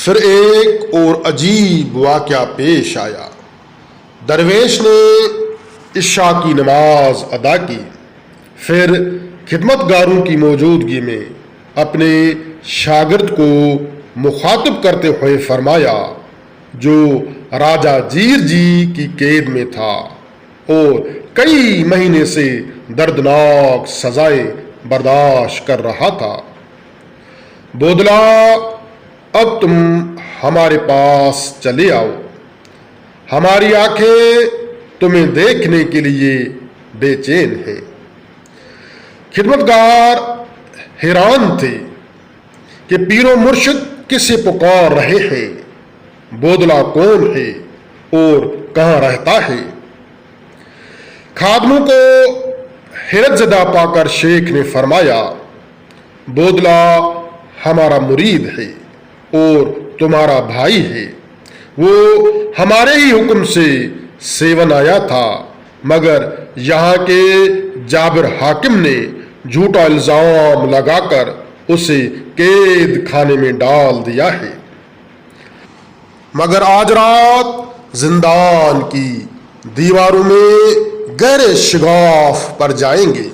پھر ایک اور عجیب واقعہ پیش آیا۔ درویش نے عشاء کی نماز ادا کی، پھر خدمت گاروں کی موجودگی میں اپنے شاگرد کو مخاطب کرتے ہوئے فرمایا، جو راجہ جیر جی کی قید میں تھا اور کئی مہینے سے دردناک سزائیں برداشت کر رہا تھا، بودلا اب تم ہمارے پاس چلے آؤ، ہماری آنکھیں تمہیں دیکھنے کے لیے بے چین ہیں۔ خدمتگار حیران تھے کہ پیر و مرشد کسے پکار رہے ہیں، بودلا کون ہے اور کہاں رہتا ہے؟ خادموں کو حیرت زدہ پا کر شیخ نے فرمایا، بودلا ہمارا مرید ہے اور تمہارا بھائی ہے، وہ ہمارے ہی حکم سے سیون آیا تھا، مگر یہاں کے جابر حاکم نے جھوٹا الزام لگا کر اسے قید خانے میں ڈال دیا ہے، مگر آج رات زندان کی دیواروں میں گہرے شگاف پر جائیں گے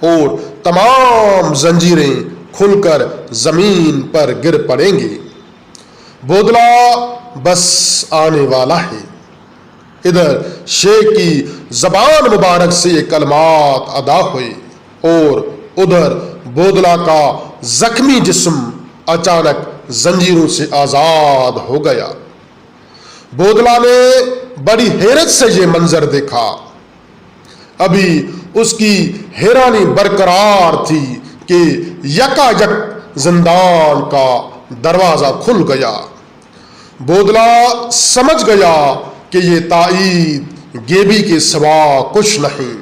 اور تمام زنجیریں کھل کر زمین پر گر پڑیں گے۔ بودلا بس آنے والا ہے۔ ادھر شیخ کی زبان مبارک سے یہ کلمات ادا ہوئے اور ادھر بودلا کا زخمی جسم اچانک زنجیروں سے آزاد ہو گیا۔ بودلا نے بڑی حیرت سے یہ منظر دیکھا۔ ابھی اس کی حیرانی برقرار تھی کہ یکا یک زندان کا دروازہ کھل گیا۔ بودلا سمجھ گیا کہ یہ تائید گیبی کے سوا کچھ نہیں۔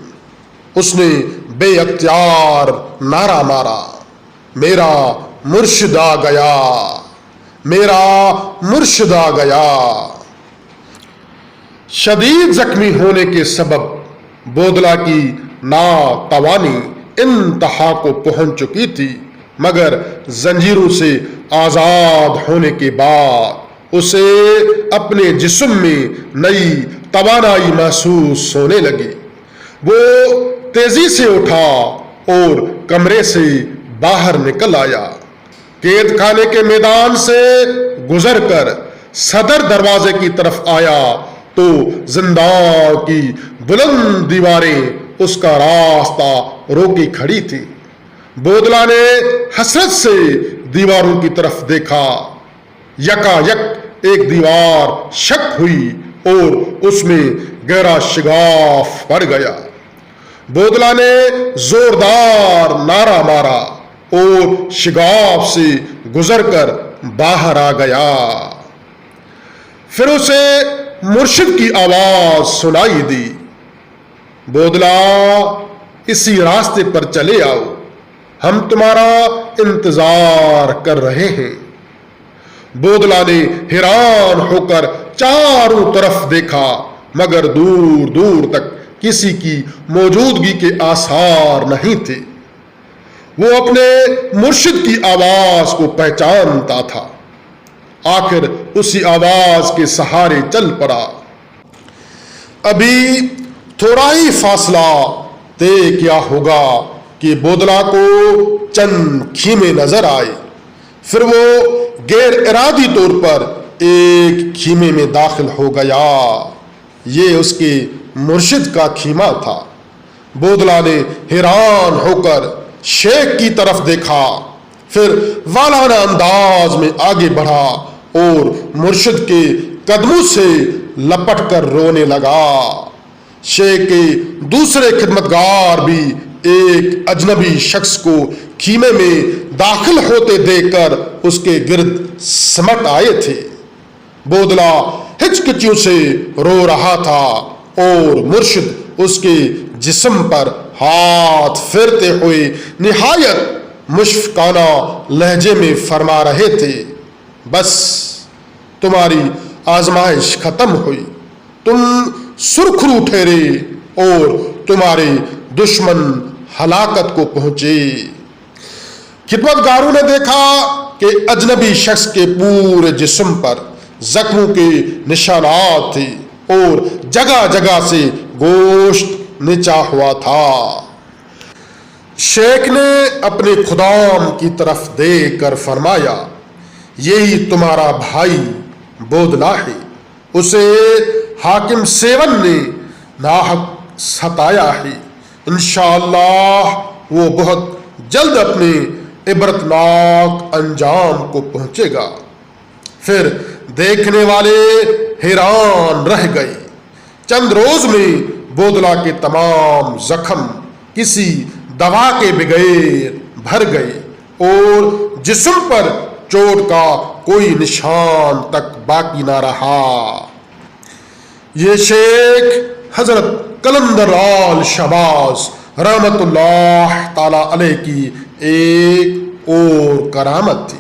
اس نے بے اختیار نعرہ مارا، میرا مرشد آ گیا، میرا مرشد آ گیا۔ شدید زخمی ہونے کے سبب بودلا کی ناتوانی انتہا کو پہنچ چکی تھی، مگر زنجیروں سے آزاد ہونے کے بعد اسے اپنے جسم میں نئی توانائی محسوس ہونے لگی۔ وہ تیزی سے اٹھا اور کمرے سے باہر نکل آیا۔ قید خانے کے میدان سے گزر کر صدر دروازے کی طرف آیا تو زندان کی بلند دیواریں اس کا راستہ روکی کھڑی تھی۔ بودلا نے حسرت سے دیواروں کی طرف دیکھا۔ یکا یک ایک دیوار شک ہوئی اور اس میں گہرا شگاف پڑ گیا۔ بودلا نے زوردار نعرہ مارا اور شگاف سے گزر کر باہر آ گیا۔ پھر اسے مرشد کی آواز سنائی دی، بودلا اسی راستے پر چلے آؤ، ہم تمہارا انتظار کر رہے ہیں۔ بودلا نے حیران ہو کر چاروں طرف دیکھا، مگر دور دور تک کسی کی موجودگی کے آثار نہیں تھے۔ وہ اپنے مرشد کی آواز کو پہچانتا تھا۔ آخر اسی آواز کے سہارے چل پڑا۔ ابھی تھوڑا ہی فاصلہ طے کیا ہوگا کہ بودلا کو چند خیمے نظر آئے۔ پھر وہ غیر ارادی طور پر ایک خیمے میں داخل ہو گیا۔ یہ اس کے مرشد کا خیمہ تھا۔ بودلا نے حیران ہو کر شیخ کی طرف دیکھا، پھر والانہ انداز میں آگے بڑھا اور مرشد کے قدموں سے لپٹ کر رونے لگا۔ شیخ کے دوسرے خدمتگار بھی ایک اجنبی شخص کو خیمے میں داخل ہوتے دیکھ کر اس کے گرد سمٹ آئے تھے۔ بودلا ہچکچیوں سے رو رہا تھا اور مرشد اس کے جسم پر ہاتھ پھیرتے ہوئے نہایت مشفقانہ لہجے میں فرما رہے تھے، بس تمہاری آزمائش ختم ہوئی، تم سرخرو ٹھہرے اور تمہارے دشمن ہلاکت کو پہنچے۔ خدمتگاروں نے دیکھا کہ اجنبی شخص کے پورے جسم پر زخموں کے نشانات تھے اور جگہ جگہ سے گوشت نچا ہوا تھا۔ شیخ نے اپنے خدام کی طرف دیکھ کر فرمایا، یہی تمہارا بھائی بودلا ہے، اسے حاکم سیون نے ناحق ستایا ہے، انشاءاللہ وہ بہت جلد اپنے عبرتناک انجام کو پہنچے گا۔ پھر دیکھنے والے حیران رہ گئے۔ چند روز میں بودلا کے تمام زخم کسی دوا کے بغیر بھر گئے اور جسم پر چوٹ کا کوئی نشان تک باقی نہ رہا۔ یہ شیخ حضرت قلندر آل شہباز رحمت اللہ تعالی علیہ کی ایک اور کرامت تھی۔